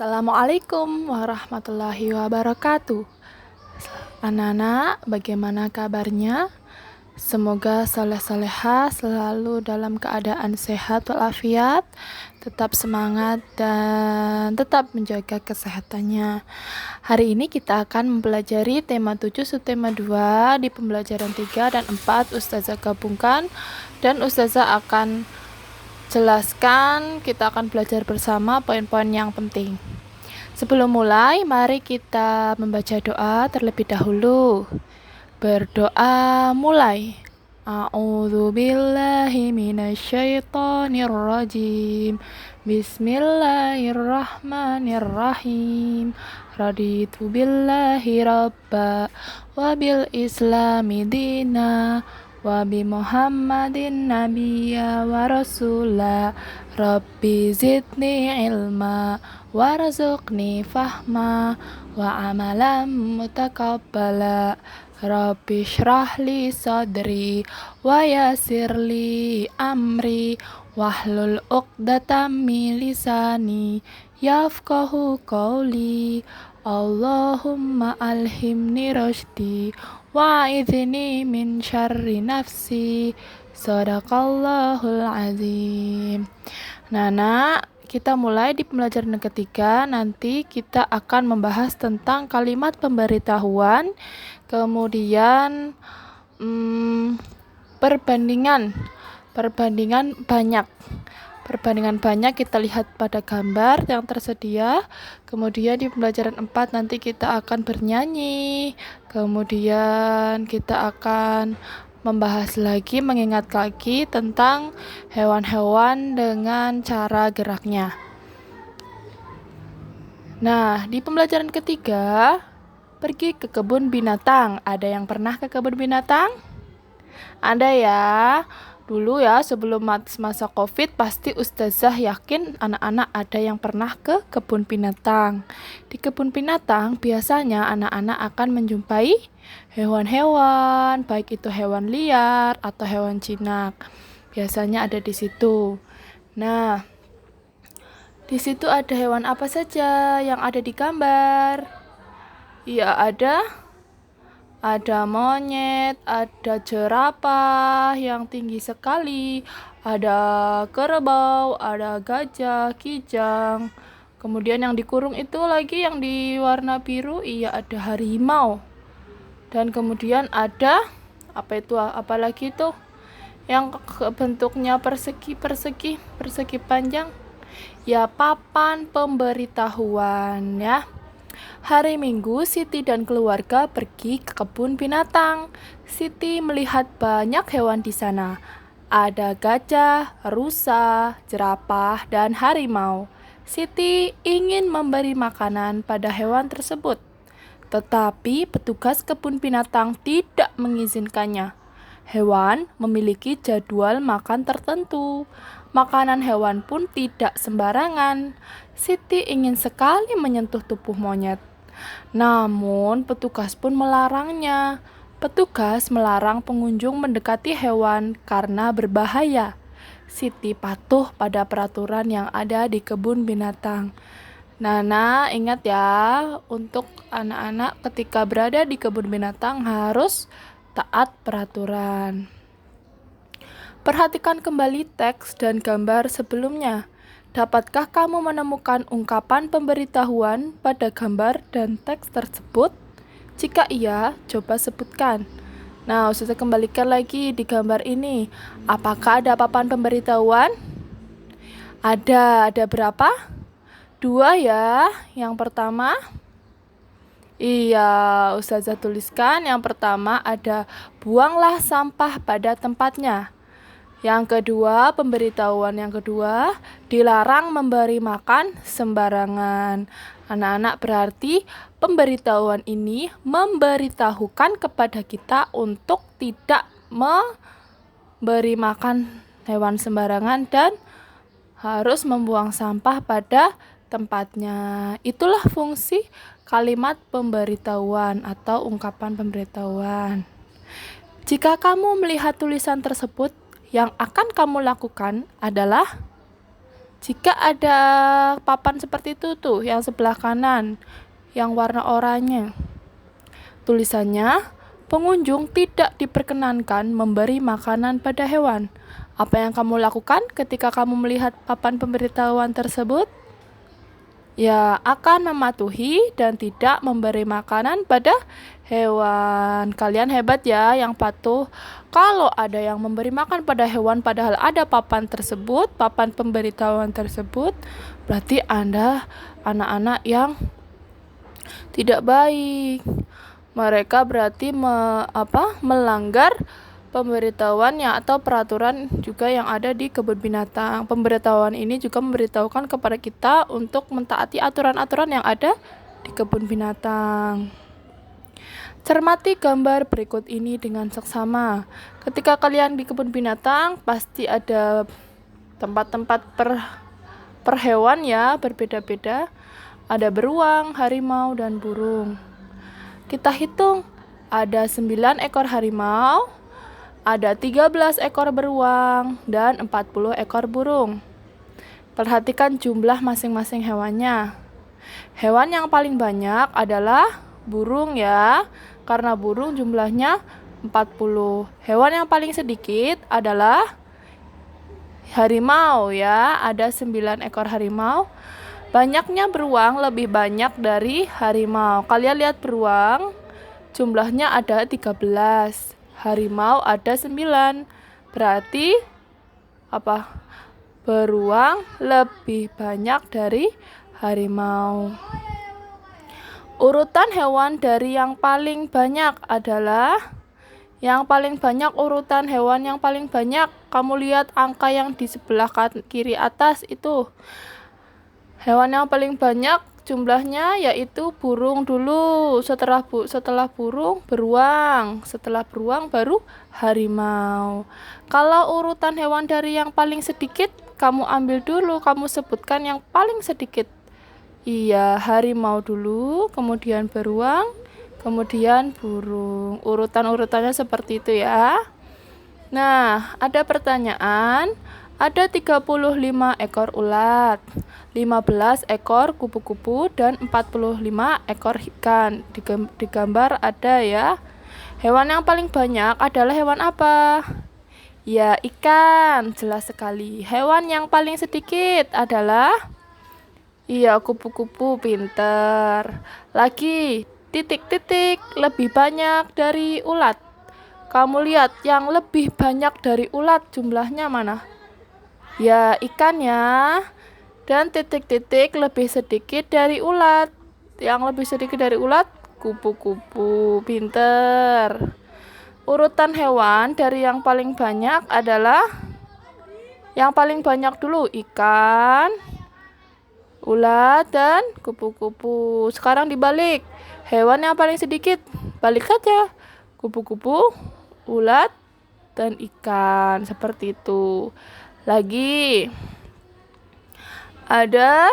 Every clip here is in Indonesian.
Assalamualaikum warahmatullahi wabarakatuh. Anak-anak, bagaimana kabarnya? Semoga soleh-soleha selalu dalam keadaan sehat walafiat, tetap semangat dan tetap menjaga kesehatannya. Hari ini kita akan mempelajari tema 7 subtema 2 di pembelajaran 3 dan 4 Ustazah gabungkan dan Ustazah akan jelaskan, kita akan belajar bersama poin-poin yang penting. Sebelum mulai, mari kita membaca doa terlebih dahulu. Berdoa mulai. A'udzubillahi minasyaitonirrajim. Bismillahirrahmanirrahim. Raditu billahi rabba wa bil islami dina wa bi Muhammadin nabiyya wa rasula. Rabbi zidni ilma warzuqni fahma wa amalan mutakabbala. Rabbi shrahli sadri wa yassirli amri wahlul 'uqdatam min lisani yafqahu qawli. Allahumma alhimni rusydi wa idzni min syarri nafsi. Shadaqallahul azim. Nah, kita mulai di pembelajaran ketiga. Nanti kita akan membahas tentang kalimat pemberitahuan, kemudian perbandingan banyak kita lihat pada gambar yang tersedia. Kemudian di pembelajaran 4 nanti kita akan bernyanyi, kemudian kita akan membahas lagi, mengingat lagi tentang hewan-hewan dengan cara geraknya. Nah, di pembelajaran ketiga, pergi ke kebun binatang. Ada yang pernah ke kebun binatang? Ada ya. Dulu ya, sebelum masa COVID, pasti Ustazah yakin anak-anak ada yang pernah ke kebun binatang. Di kebun binatang, biasanya anak-anak akan menjumpai hewan-hewan, baik itu hewan liar atau hewan jinak. Biasanya ada di situ. Nah, di situ ada hewan apa saja yang ada di gambar? Ya, ada monyet, ada jerapah yang tinggi sekali, ada kerbau, ada gajah, kijang. Kemudian yang dikurung itu lagi yang di warna biru, iya ada harimau. Dan kemudian ada apalagi itu yang bentuknya persegi panjang. Ya, papan pemberitahuan ya. Hari Minggu, Siti dan keluarga pergi ke kebun binatang. Siti melihat banyak hewan di sana. Ada gajah, rusa, jerapah, dan harimau. Siti ingin memberi makanan pada hewan tersebut, tetapi petugas kebun binatang tidak mengizinkannya. Hewan memiliki jadwal makan tertentu. Makanan hewan pun tidak sembarangan. Siti ingin sekali menyentuh tubuh monyet. Namun, petugas pun melarangnya. Petugas melarang pengunjung mendekati hewan karena berbahaya. Siti patuh pada peraturan yang ada di kebun binatang. Nana, ingat ya, untuk anak-anak ketika berada di kebun binatang harus taat peraturan. Perhatikan kembali teks dan gambar sebelumnya. Dapatkah kamu menemukan ungkapan pemberitahuan pada gambar dan teks tersebut? Jika iya, coba sebutkan. Nah, Ustazah kembalikan lagi di gambar ini. Apakah ada papan pemberitahuan? Ada berapa? 2 ya. Yang pertama, iya, Ustazah tuliskan. Yang pertama ada buanglah sampah pada tempatnya. Yang kedua, pemberitahuan yang kedua, dilarang memberi makan sembarangan. Anak-anak, berarti pemberitahuan ini memberitahukan kepada kita untuk tidak memberi makan hewan sembarangan dan harus membuang sampah pada tempatnya. Itulah fungsi kalimat pemberitahuan atau ungkapan pemberitahuan. Jika kamu melihat tulisan tersebut, yang akan kamu lakukan adalah Jika ada papan seperti itu tuh, yang sebelah kanan, yang warna oranye, tulisannya, pengunjung tidak diperkenankan memberi makanan pada hewan. Apa yang kamu lakukan ketika kamu melihat papan pemberitahuan tersebut? Ya, akan mematuhi dan tidak memberi makanan pada hewan. Kalian hebat ya yang patuh. Kalau ada yang memberi makan pada hewan padahal ada papan tersebut, papan pemberitahuan tersebut, berarti Anda anak-anak yang tidak baik. Mereka berarti melanggar pemberitahuannya atau peraturan juga yang ada di kebun binatang. Pemberitahuan ini juga memberitahukan kepada kita untuk mentaati aturan-aturan yang ada di kebun binatang. Cermati gambar berikut ini dengan seksama. Ketika kalian di kebun binatang, pasti ada tempat-tempat per hewan ya, berbeda-beda. Ada beruang, harimau, dan burung. Kita hitung, ada 9 ekor harimau, ada 13 ekor beruang, dan 40 ekor burung. Perhatikan jumlah masing-masing hewannya. Hewan yang paling banyak adalah burung ya, karena burung jumlahnya 40. Hewan yang paling sedikit adalah harimau ya, ada 9 ekor harimau. Banyaknya beruang lebih banyak dari harimau. Kalian lihat beruang, jumlahnya ada 13. Harimau ada 9. Berarti beruang lebih banyak dari harimau. Urutan hewan dari yang paling banyak adalah yang paling banyak. Urutan hewan yang paling banyak, kamu lihat angka yang di sebelah kiri atas itu. Hewan yang paling banyak jumlahnya yaitu burung dulu, setelah burung beruang, setelah beruang baru harimau. Kalau urutan hewan dari yang paling sedikit, kamu ambil dulu, kamu sebutkan yang paling sedikit. Iya, harimau dulu, kemudian beruang, kemudian burung. Urutannya seperti itu ya. Nah, ada pertanyaan. Ada 35 ekor ulat, 15 ekor kupu-kupu, dan 45 ekor ikan. Di gambar ada ya. Hewan yang paling banyak adalah hewan apa? Ya, ikan. Jelas sekali. Hewan yang paling sedikit adalah kupu-kupu. Pinter. Lagi, titik-titik lebih banyak dari ulat. Kamu lihat yang lebih banyak dari ulat jumlahnya mana? Ya, ikan ya. Dan titik-titik lebih sedikit dari ulat. Yang lebih sedikit dari ulat, kupu-kupu. Pinter. Urutan hewan dari yang paling banyak adalah yang paling banyak dulu ikan, ulat, dan kupu-kupu. Sekarang dibalik. Hewan yang paling sedikit, balik saja. Kupu-kupu, ulat, dan ikan. Seperti itu. Lagi ada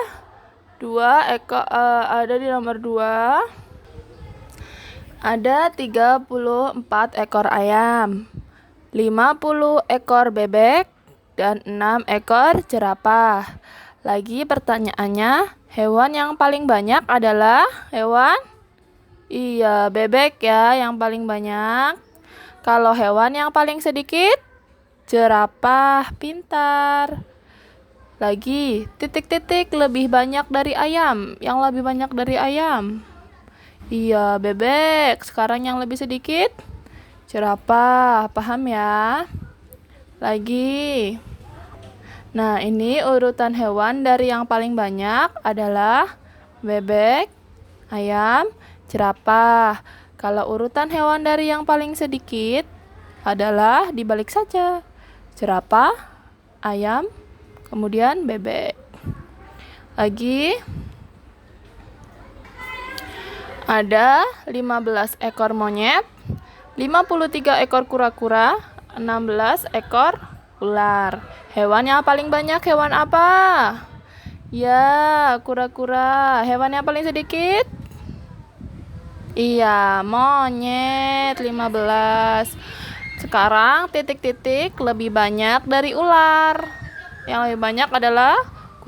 2 ekor, ada di nomor 2 ada 34 ekor ayam, 50 ekor bebek, dan 6 ekor jerapah. Lagi pertanyaannya, hewan yang paling banyak adalah hewan bebek ya, yang paling banyak. Kalau hewan yang paling sedikit, jerapah. Pintar. Lagi, titik-titik lebih banyak dari ayam. Yang lebih banyak dari ayam, bebek. Sekarang yang lebih sedikit, jerapah. Paham ya? Lagi. Nah, ini urutan hewan dari yang paling banyak adalah bebek, ayam, jerapah. Kalau urutan hewan dari yang paling sedikit adalah dibalik saja. Jerapah, ayam, kemudian bebek. Lagi ada 15 ekor monyet, 53 ekor kura-kura, 16 ekor ular. Hewan yang paling banyak hewan apa? Ya, kura-kura. Hewan yang paling sedikit? Iya, monyet. 15. Sekarang titik-titik lebih banyak dari ular. Yang lebih banyak adalah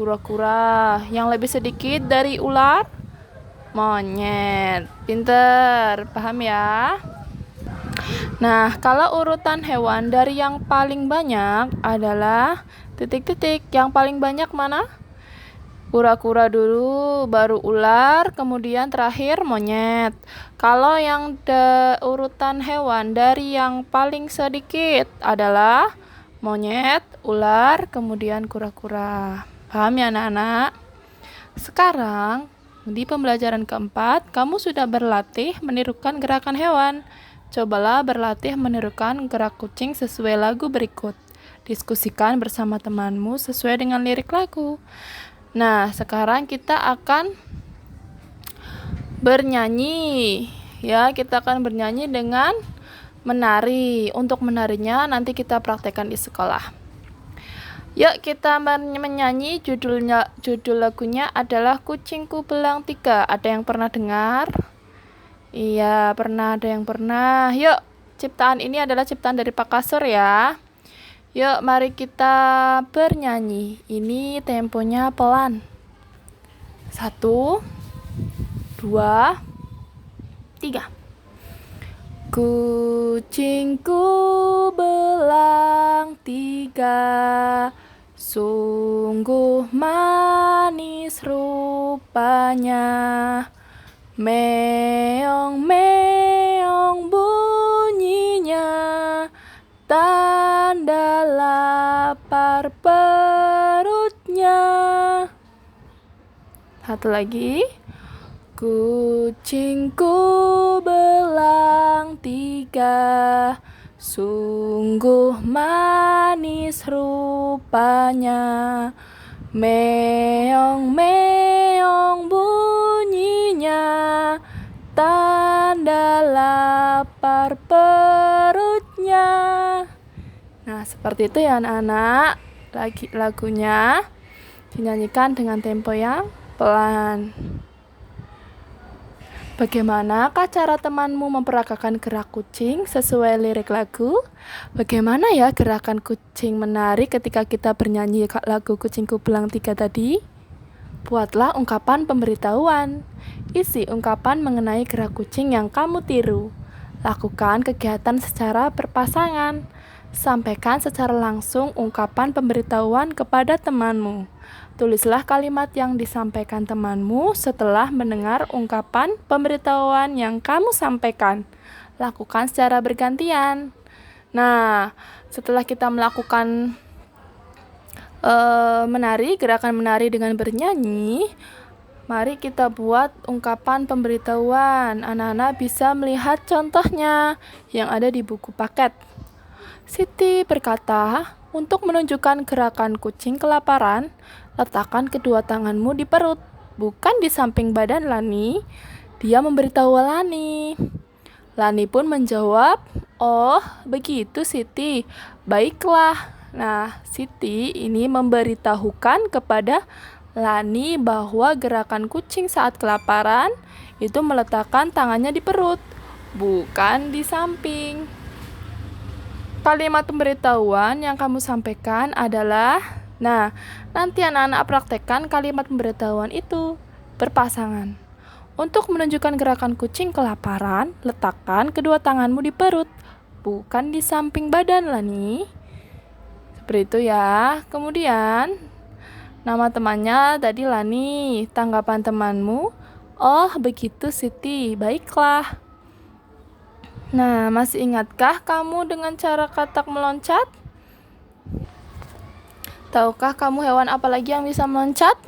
kura-kura. Yang lebih sedikit dari ular, monyet. Pinter, paham ya? Nah, kalau urutan hewan dari yang paling banyak adalah titik-titik. Yang paling banyak mana? Kura-kura dulu, baru ular, kemudian terakhir monyet. Kalau yang urutan hewan dari yang paling sedikit adalah monyet, ular, kemudian kura-kura. Paham ya anak-anak? Sekarang, di pembelajaran keempat, kamu sudah berlatih menirukan gerakan hewan. Cobalah berlatih menirukan gerak kucing sesuai lagu berikut. Diskusikan bersama temanmu sesuai dengan lirik lagu. Nah, sekarang kita akan bernyanyi. Ya, kita akan bernyanyi dengan menari. Untuk menarinya nanti kita praktekkan di sekolah. Yuk kita menyanyi. Judul lagunya adalah Kucingku Belang 3. Ada yang pernah dengar? Iya, pernah, ada yang pernah. Yuk, ciptaan ini adalah ciptaan dari Pak Kasur ya. Yuk, mari kita bernyanyi. Ini temponya pelan. 1, 2, 3. Kucingku belang 3, sungguh manis rupanya. Meong, meong bunyinya, tanda lapar perutnya. Satu lagi. Kucingku belang 3, sungguh manis rupanya. Meong, meong bunyinya, tanda lapar perutnya. Nah, seperti itu ya anak-anak. Lagunya dinyanyikan dengan tempo yang pelan. Bagaimanakah cara temanmu memperagakan gerak kucing sesuai lirik lagu? Bagaimana ya gerakan kucing menari ketika kita bernyanyi lagu Kucingku Belang 3 tadi? Buatlah ungkapan pemberitahuan. Isi ungkapan mengenai gerak kucing yang kamu tiru. Lakukan kegiatan secara berpasangan. Sampaikan secara langsung ungkapan pemberitahuan kepada temanmu. Tulislah kalimat yang disampaikan temanmu setelah mendengar ungkapan pemberitahuan yang kamu sampaikan. Lakukan secara bergantian. Nah, setelah kita melakukan gerakan menari dengan bernyanyi, mari kita buat ungkapan pemberitahuan. Anak-anak bisa melihat contohnya yang ada di buku paket. Siti berkata, untuk menunjukkan gerakan kucing kelaparan, letakkan kedua tanganmu di perut, bukan di samping badan Lani. Dia memberitahu Lani. Lani pun menjawab, oh begitu Siti, baiklah. Nah, Siti ini memberitahukan kepada Lani bahwa gerakan kucing saat kelaparan itu meletakkan tangannya di perut, bukan di samping. Kalimat pemberitahuan yang kamu sampaikan adalah, nah, nanti anak-anak praktekkan kalimat pemberitahuan itu berpasangan. Untuk menunjukkan gerakan kucing kelaparan, letakkan kedua tanganmu di perut, bukan di samping badan Lani. Seperti itu ya. Kemudian, nama temannya tadi Lani. Tanggapan temanmu, oh begitu Siti, baiklah. Nah, masih ingatkah kamu dengan cara katak meloncat? Tahukah kamu hewan apa lagi yang bisa meloncat?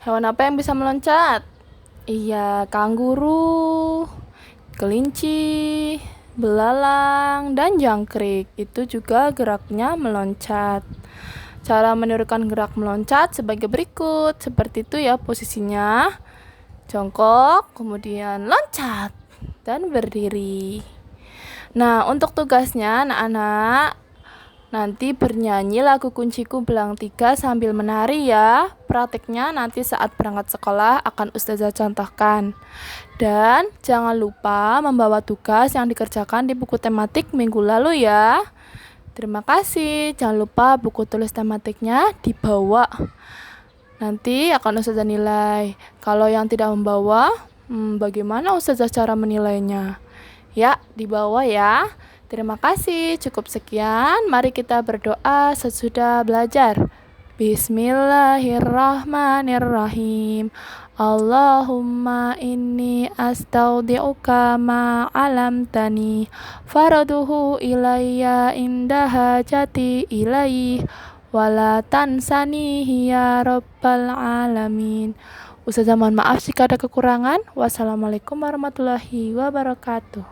Hewan apa yang bisa meloncat? Iya, kanguru, kelinci, belalang, dan jangkrik. Itu juga geraknya meloncat. Cara menirukan gerak meloncat sebagai berikut. Seperti itu ya posisinya. Jongkok, kemudian loncat, dan berdiri. Nah, untuk tugasnya anak-anak nanti bernyanyi lagu Kucingku Belang 3 sambil menari ya. Praktiknya nanti saat berangkat sekolah akan Ustazah contohkan. Dan jangan lupa membawa tugas yang dikerjakan di buku tematik minggu lalu ya. Terima kasih. Jangan lupa buku tulis tematiknya dibawa. Nanti akan Ustazah nilai. Kalau yang tidak membawa, bagaimana Ustazah cara menilainya? Ya, di bawah ya. Terima kasih. Cukup sekian. Mari kita berdoa sesudah belajar. Bismillahirrahmanirrahim. Allahumma inni astaudi'uka ma 'allamtani faraduhu ilayya indaha jati ilaih wala tansanihi ya rabbal alamin. Ustazah mohon maaf jika ada kekurangan. Wassalamualaikum warahmatullahi wabarakatuh.